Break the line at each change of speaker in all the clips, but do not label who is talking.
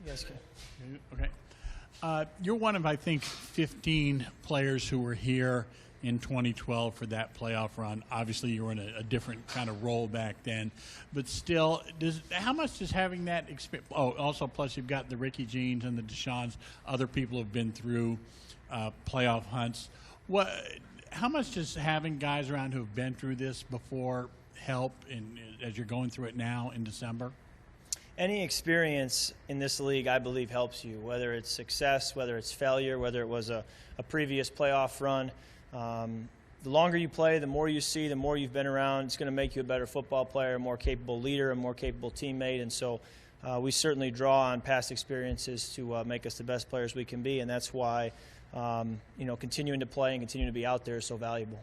guys can.
Okay. You're one of, I think, 15 players who were here in 2012 for that playoff run. Obviously, you were in a different kind of role back then. But still, how much does having that experience – also, plus you've got the Ricky Jeans and the DeSeans, other people have been through playoff hunts. How much does having guys around who have been through this before help as you're going through it now in December?
Any experience in this league, I believe, helps you, whether it's success, whether it's failure, whether it was a previous playoff run. The longer you play, the more you see, the more you've been around, it's going to make you a better football player, a more capable leader, a more capable teammate. And so we certainly draw on past experiences to make us the best players we can be, and that's why continuing to play and continuing to be out there is so valuable.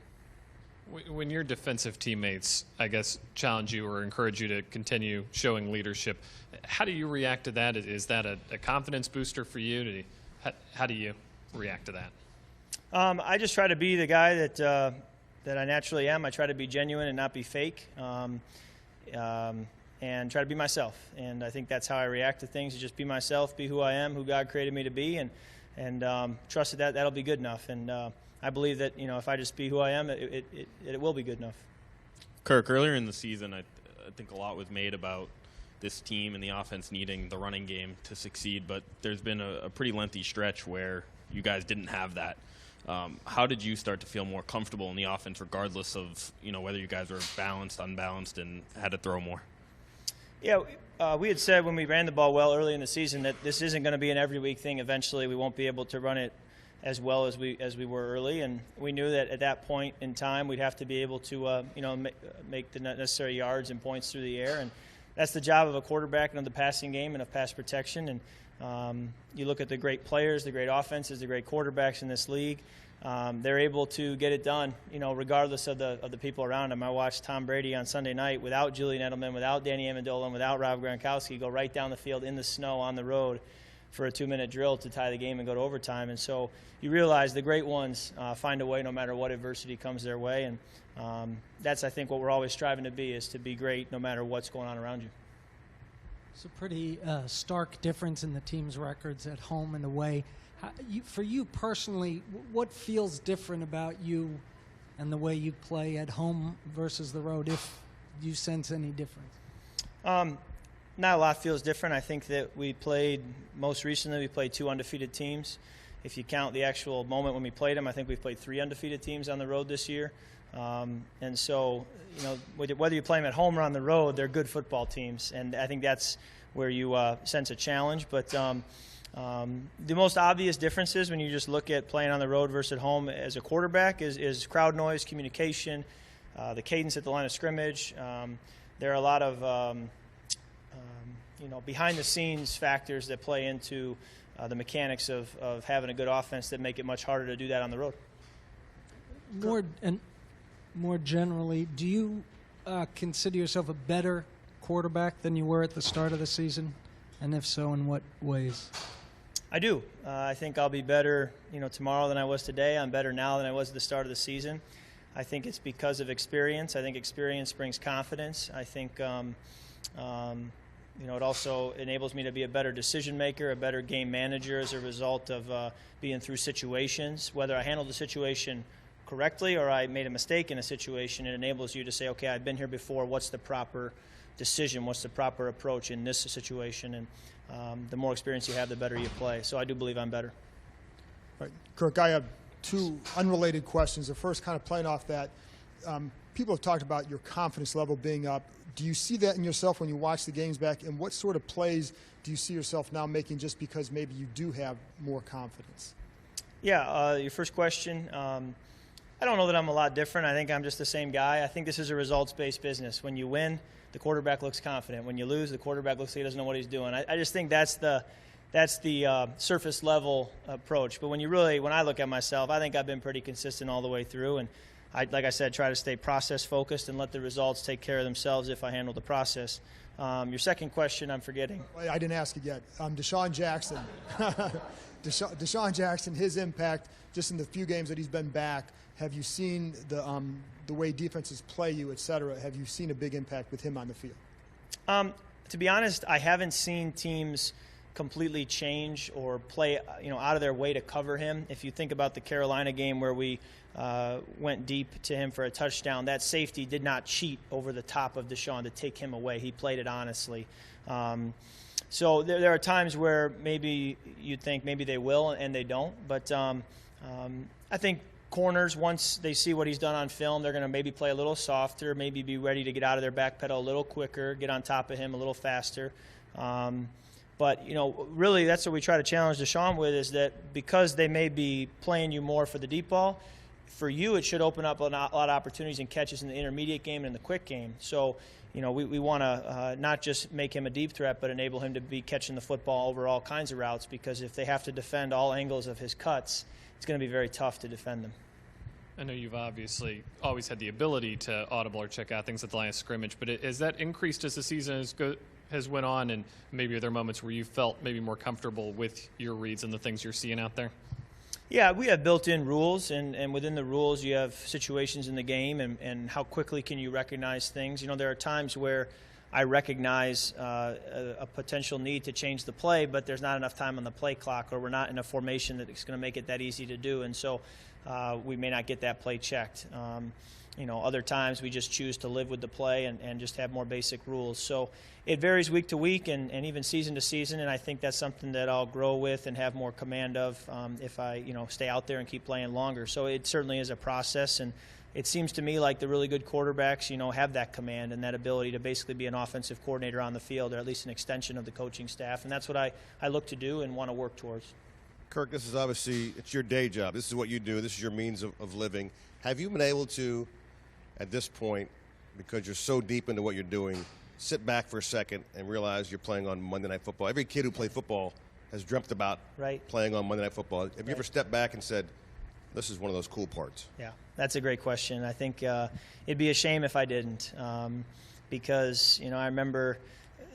When your defensive teammates, I guess, challenge you or encourage you to continue showing leadership, how do you react to that? Is that a confidence booster for you? How do you react to that?
I just try to be the guy that I naturally am. I try to be genuine and not be fake, and try to be myself. And I think that's how I react to things, is just be myself, be who I am, who God created me to be, and trust that that'll be good enough. And I believe that, if I just be who I am, it will be good enough.
Kirk, earlier in the season, I think a lot was made about this team and the offense needing the running game to succeed, but there's been a pretty lengthy stretch where you guys didn't have that. How did you start to feel more comfortable in the offense, regardless of whether you guys were balanced, unbalanced, and had to throw more?
Yeah, we had said when we ran the ball well early in the season that this isn't going to be an every week thing. Eventually, we won't be able to run it as well as we were early, and we knew that at that point in time we'd have to be able to make the necessary yards and points through the air, and that's the job of a quarterback and of the passing game and of pass protection. And you look at the great players, the great offenses, the great quarterbacks in this league. They're able to get it done, regardless of the people around them. I watched Tom Brady on Sunday night without Julian Edelman, without Danny Amendola, and without Rob Gronkowski go right down the field in the snow on the road for a 2-minute drill to tie the game and go to overtime. And so you realize the great ones find a way no matter what adversity comes their way. And that's, I think, what we're always striving to be, is to be great no matter what's going on around you.
It's a pretty stark difference in the team's records at home and away. For you personally, what feels different about you and the way you play at home versus the road, if you sense any difference?
Not a lot feels different. I think that most recently we played 2 undefeated teams. If you count the actual moment when we played them, I think we've played 3 undefeated teams on the road this year. And so, whether you play them at home or on the road, they're good football teams. And I think that's where you sense a challenge. But the most obvious differences when you just look at playing on the road versus at home as a quarterback is crowd noise, communication, the cadence at the line of scrimmage. There are a lot of behind-the-scenes factors that play into the mechanics of having a good offense that make it much harder to do that on the road.
More generally, do you consider yourself a better quarterback than you were at the start of the season? And if so, in what ways?
I do. I think I'll be better, tomorrow than I was today. I'm better now than I was at the start of the season. I think it's because of experience. I think experience brings confidence. I think it also enables me to be a better decision maker, a better game manager as a result of being through situations. Whether I handled the situation correctly or I made a mistake in a situation, it enables you to say, okay, I've been here before. What's the proper decision? What's the proper approach in this situation? And the more experience you have, the better you play. So I do believe I'm better.
All right. Kirk, I have 2 unrelated questions. The first, kind of playing off that, people have talked about your confidence level being up. Do you see that in yourself when you watch the games back? And what sort of plays do you see yourself now making just because maybe you do have more confidence?
Yeah, your first question, I don't know that I'm a lot different. I think I'm just the same guy. I think this is a results-based business. When you win, the quarterback looks confident. When you lose, the quarterback looks like he doesn't know what he's doing. I just think that's the surface level approach. But when I look at myself, I think I've been pretty consistent all the way through. And like I said, try to stay process focused and let the results take care of themselves if I handle the process. Your second question, I'm forgetting.
I didn't ask it yet. DeSean Jackson. DeSean Jackson, his impact just in the few games that he's been back. Have you seen the way defenses play you, et cetera? Have you seen a big impact with him on the field?
To be honest, I haven't seen teams completely change or play out of their way to cover him. If you think about the Carolina game where we went deep to him for a touchdown, that safety did not cheat over the top of DeSean to take him away. He played it honestly. So there are times where maybe you'd think maybe they will and they don't. But I think corners, once they see what he's done on film, they're going to maybe play a little softer, maybe be ready to get out of their back pedal a little quicker, get on top of him a little faster. But, really that's what we try to challenge DeSean with, is that because they may be playing you more for the deep ball, for you it should open up a lot of opportunities and catches in the intermediate game and in the quick game. So, we want to not just make him a deep threat, but enable him to be catching the football over all kinds of routes, because if they have to defend all angles of his cuts, it's going to be very tough to defend them.
I know you've obviously always had the ability to audible or check out things at the line of scrimmage, but has that increased as the season has went on, and maybe are there moments where you felt maybe more comfortable with your reads and the things you're seeing out there?
Yeah, we have built-in rules, and within the rules you have situations in the game and how quickly can you recognize things. There are times where I recognize a potential need to change the play, but there's not enough time on the play clock, or we're not in a formation that it's going to make it that easy to do, and so we may not get that play checked. Other times we just choose to live with the play and just have more basic rules. So it varies week to week and even season to season, and I think that's something that I'll grow with and have more command of if I stay out there and keep playing longer. So it certainly is a process, and it seems to me like the really good quarterbacks have that command and that ability to basically be an offensive coordinator on the field, or at least an extension of the coaching staff, and that's what I look to do and want to work towards.
Kirk, this is obviously, it's your day job. This is what you do. This is your means of living. Have you been able to, at this point, because you're so deep into what you're doing, sit back for a second and realize you're playing on Monday Night Football? Every kid who played football has dreamt about playing on Monday Night Football. Have you ever stepped back and said, this is one of those cool parts?
Yeah, that's a great question. I think it'd be a shame if I didn't, because, I remember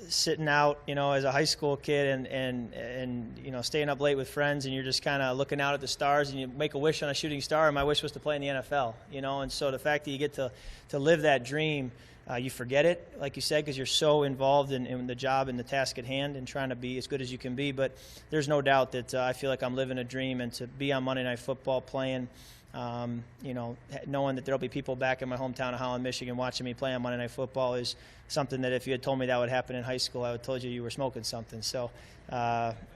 sitting out, as a high school kid and staying up late with friends, and you're just kind of looking out at the stars, and you make a wish on a shooting star, and my wish was to play in the NFL, and so the fact that you get to live that dream, you forget it, like you said, because you're so involved in the job and the task at hand and trying to be as good as you can be. But there's no doubt that I feel like I'm living a dream, and to be on Monday Night Football playing, knowing that there'll be people back in my hometown of Holland, Michigan, watching me play on Monday Night Football is something that if you had told me that would happen in high school, I would have told you were smoking something. So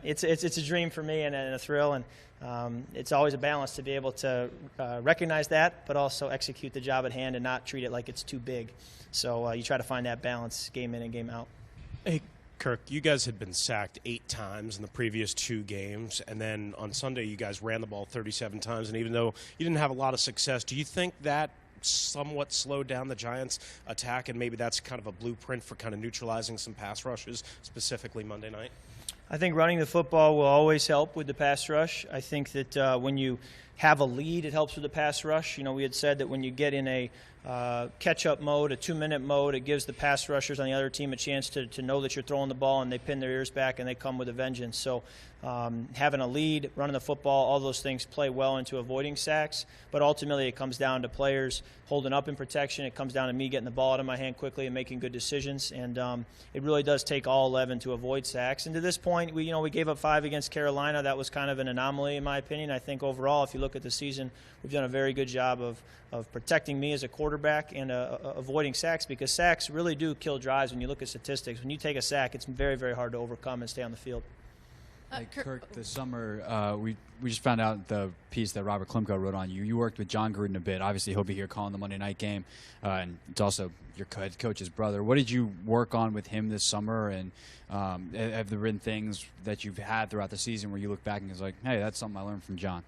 it's a dream for me and a thrill, and it's always a balance to be able to recognize that, but also execute the job at hand and not treat it like it's too big. So you try to find that balance game in and game out.
Hey, Kirk, you guys had been sacked 8 times in the previous 2 games, and then on Sunday you guys ran the ball 37 times, and even though you didn't have a lot of success, do you think that somewhat slowed down the Giants' attack, and maybe that's kind of a blueprint for kind of neutralizing some pass rushes, specifically Monday night?
I think running the football will always help with the pass rush. I think that when you have a lead, it helps with the pass rush. We had said that when you get in a catch-up mode, a 2-minute mode, it gives the pass rushers on the other team a chance to know that you're throwing the ball, and they pin their ears back and they come with a vengeance. So having a lead, running the football, all those things play well into avoiding sacks. But ultimately it comes down to players holding up in protection. It comes down to me getting the ball out of my hand quickly and making good decisions. And it really does take all 11 to avoid sacks. And to this point, we gave up 5 against Carolina. That was kind of an anomaly in my opinion. I think overall, if you look at the season, we've done a very good job of protecting me as a quarterback and avoiding sacks, because sacks really do kill drives. When you look at statistics, when you take a sack, it's very, very hard to overcome and stay on the field.
Hey, Kirk, this summer we just found out the piece that Robert Klimko wrote on you. You worked with John Gruden a bit. Obviously, he'll be here calling the Monday night game, and it's also your head coach's brother. What did you work on with him this summer, and have there been things that you've had throughout the season where you look back and it's like, hey, that's something I learned from John?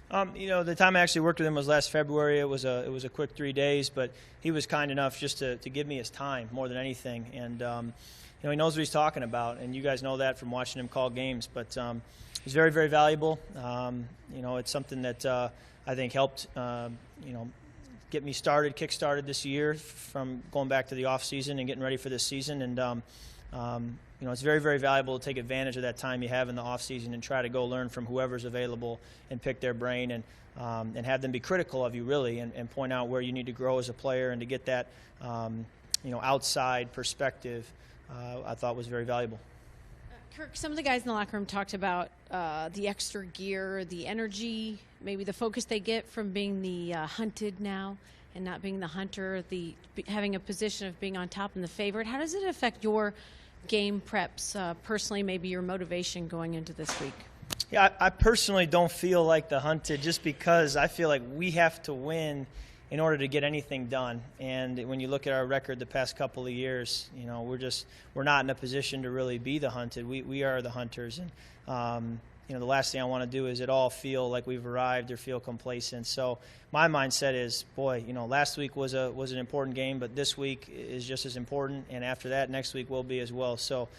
The time I actually worked with him was last February. It was a quick 3 days, but he was kind enough just to give me his time more than anything. And he knows what he's talking about, and you guys know that from watching him call games. But he's very, very valuable. It's something that I think helped get me started, kick-started this year from going back to the off season and getting ready for this season. And it's very, very valuable to take advantage of that time you have in the off season and try to go learn from whoever's available and pick their brain and have them be critical of you, really, and point out where you need to grow as a player, and to get that outside perspective. I thought was very valuable.
Kirk, some of the guys in the locker room talked about the extra gear, the energy, maybe the focus they get from being the hunted now and not being the hunter, having a position of being on top and the favorite. How does it affect your game preps personally, maybe your motivation going into this week?
Yeah, I personally don't feel like the hunted just because I feel like we have to win in order to get anything done. And when you look at our record the past couple of years, we're not in a position to really be the hunted. We are the hunters. And, the last thing I want to do is at all feel like we've arrived or feel complacent. So my mindset is, last week was an important game, but this week is just as important. And after that, next week will be as well. So,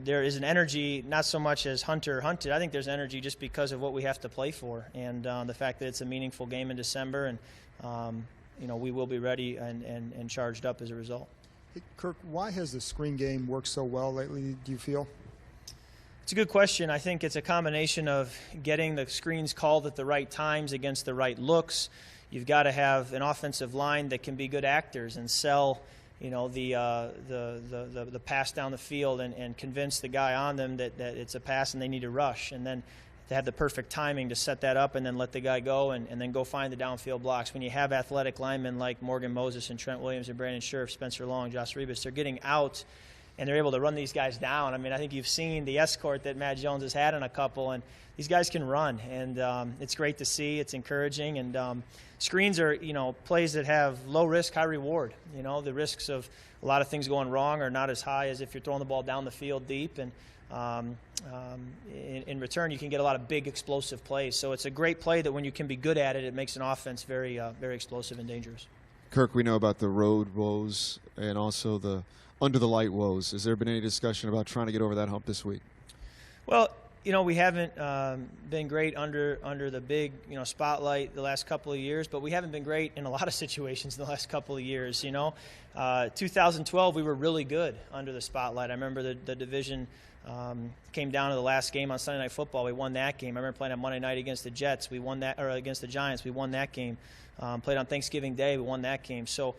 there is an energy, not so much as hunter or hunted. I think there's energy just because of what we have to play for and the fact that it's a meaningful game in December. And, we will be ready and charged up as a result.
Hey, Kirk, why has the screen game worked so well lately, do you feel?
It's a good question. I think it's a combination of getting the screens called at the right times against the right looks. You've got to have an offensive line that can be good actors and sell the pass down the field and convince the guy on them that it's a pass and they need to rush. And then to have the perfect timing to set that up and then let the guy go and then go find the downfield blocks. When you have athletic linemen like Morgan Moses and Trent Williams and Brandon Scherf, Spencer Long, Josh Rebus, they're getting out and they're able to run these guys down. I mean, I think you've seen the escort that Matt Jones has had in a couple, and these guys can run. And it's great to see. It's encouraging. And screens are, plays that have low risk, high reward. The risks of a lot of things going wrong are not as high as if you're throwing the ball down the field deep. And in return, you can get a lot of big, explosive plays. So it's a great play that when you can be good at it, it makes an offense very, very explosive and dangerous.
Kirk, we know about the road woes and also the under the light woes. Has there been any discussion about trying to get over that hump this week?
Well, we haven't been great under the big, spotlight the last couple of years, but we haven't been great in a lot of situations in the last couple of years. 2012, we were really good under the spotlight. I remember the division came down to the last game on Sunday Night Football. We won that game. I remember playing on Monday night against the Jets. We won that, or against the Giants. We won that game. Played on Thanksgiving Day. We won that game. So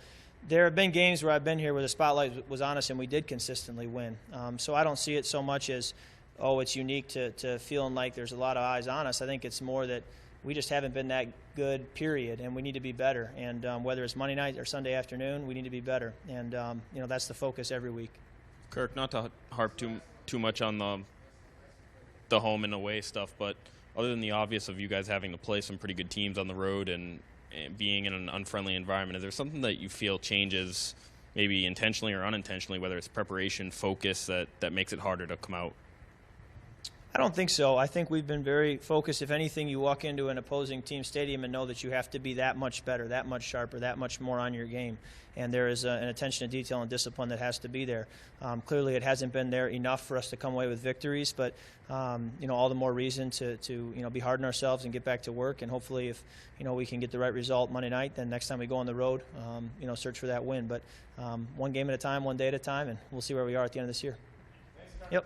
there have been games where I've been here where the spotlight was on us and we did consistently win. So I don't see it so much as, it's unique to feeling like there's a lot of eyes on us. I think it's more that we just haven't been that good, period, and we need to be better. And whether it's Monday night or Sunday afternoon, we need to be better. And, that's the focus every week.
Kirk, not to harp too much on the home and away stuff, but other than the obvious of you guys having to play some pretty good teams on the road and being in an unfriendly environment, is there something that you feel changes maybe intentionally or unintentionally, whether it's preparation, focus, that makes it harder to come out?
I don't think so. I think we've been very focused. If anything, you walk into an opposing team stadium and know that you have to be that much better, that much sharper, that much more on your game. And there is an attention to detail and discipline that has to be there. Clearly, it hasn't been there enough for us to come away with victories, but all the more reason to be hard on ourselves and get back to work. And hopefully, if we can get the right result Monday night, then next time we go on the road, search for that win. But one game at a time, one day at a time, and we'll see where we are at the end of this year. Yep.